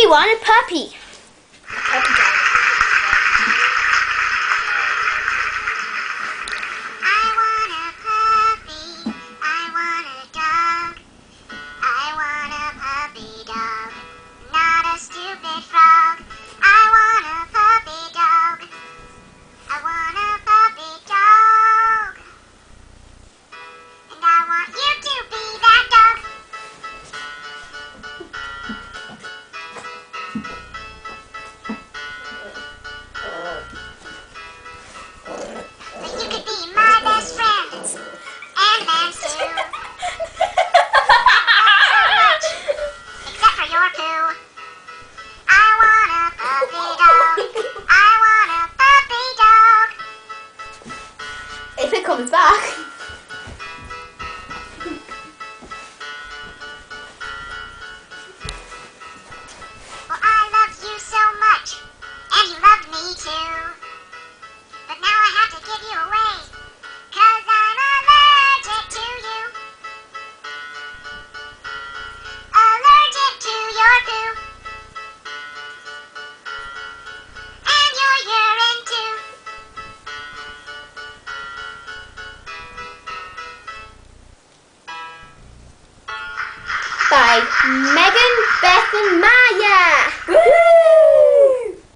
want a puppy. Puppy dog. I want a puppy. I want a dog. I want a puppy dog. Not a stupid frog. I want a puppy dog. I want a puppy dog. And I want you to be that dog. But you could be my best friend. And then too. Except for your poo. I want a puppy dog. I want a puppy dog. If it comes back. Well, I loved you so much, and you loved me too. But now I have to give you away, 'cause I'm allergic to you. Allergic to your poo. And your urine too. By Megan, Beth and Maya. Woo!